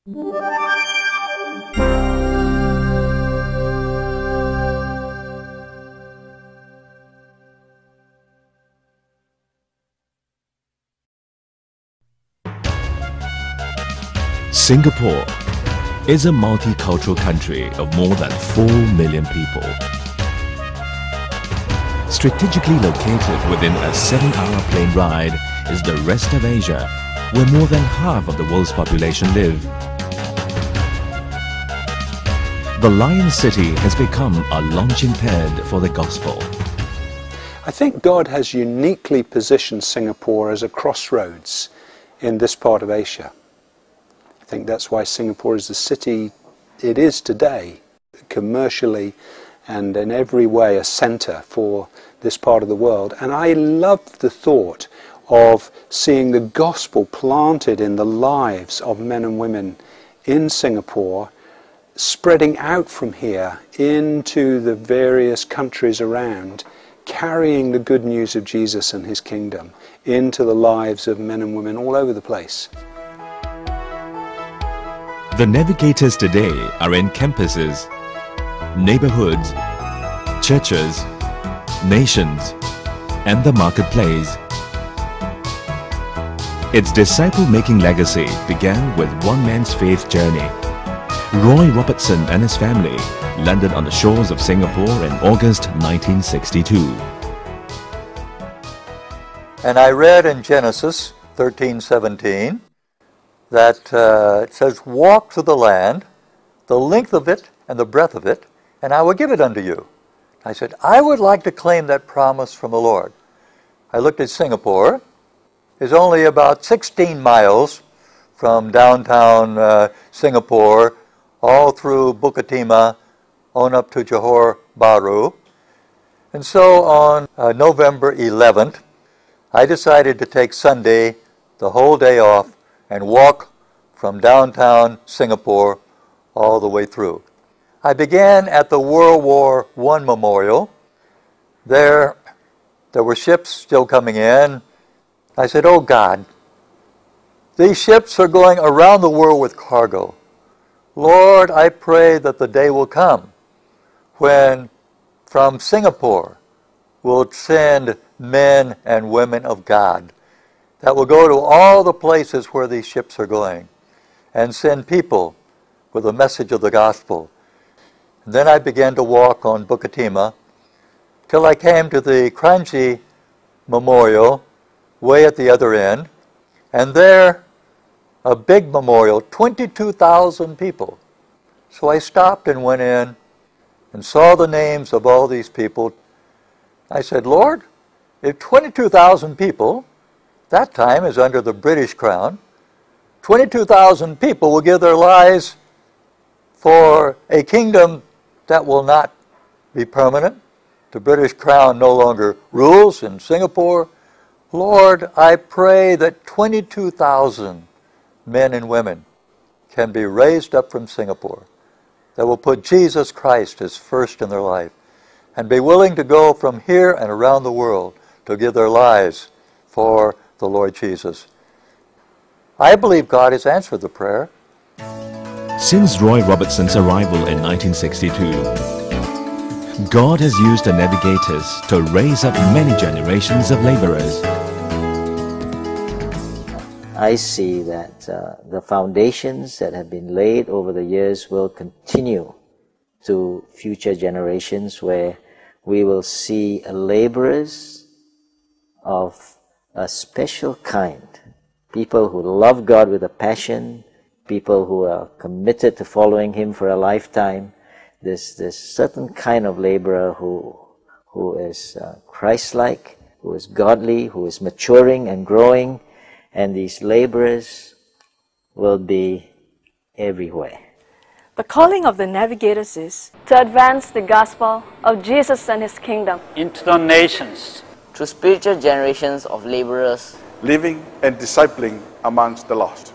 Singapore is a multicultural country of more than 4 million people. Strategically located within a 7-hour plane ride is the rest of Asia, where more than half of the world's population live. The Lion City has become a launching pad for the gospel. I think God has uniquely positioned Singapore as a crossroads in this part of Asia. I think that's why Singapore is the city it is today, commercially and in every way a centre for this part of the world. And I love the thought of seeing the gospel planted in the lives of men and women in Singapore, spreading out from here into the various countries around, carrying the good news of Jesus and his kingdom into the lives of men and women all over the place. The navigators today are in campuses, neighborhoods, churches, nations, and the marketplace. Its disciple-making legacy began with one man's faith journey. Roy Robertson and his family landed on the shores of Singapore in August 1962. And I read in Genesis 13:17 that it says, "Walk through the land, the length of it and the breadth of it, and I will give it unto you." I said, I would like to claim that promise from the Lord. I looked at Singapore. It's only about 16 miles from downtown Singapore, all through Bukit Timah, on up to Johor Bahru. And so on November 11th, I decided to take Sunday, the whole day off, and walk from downtown Singapore all the way through. I began at the World War I Memorial. There were ships still coming in. I said, oh God, these ships are going around the world with cargo. Lord, I pray that the day will come when from Singapore we'll send men and women of God that will go to all the places where these ships are going and send people with the message of the gospel. And then I began to walk on Bukit Timah till I came to the Kranji Memorial way at the other end, and there a big memorial, 22,000 people. So I stopped and went in and saw the names of all these people. I said, Lord, if 22,000 people, that time is under the British Crown, 22,000 people will give their lives for a kingdom that will not be permanent. The British Crown no longer rules in Singapore. Lord, I pray that 22,000 men and women can be raised up from Singapore that will put Jesus Christ as first in their life and be willing to go from here and around the world to give their lives for the Lord Jesus. I believe God has answered the prayer. Since Roy Robertson's arrival in 1962, God has used the navigators to raise up many generations of laborers. I see that the foundations that have been laid over the years will continue to future generations, where we will see laborers of a special kind, people who love God with a passion, people who are committed to following Him for a lifetime. This certain kind of laborer who is Christ-like, who is godly, who is maturing and growing, and these laborers will be everywhere. The calling of the navigators is to advance the gospel of Jesus and His kingdom into the nations through spiritual generations of laborers, living and discipling amongst the lost.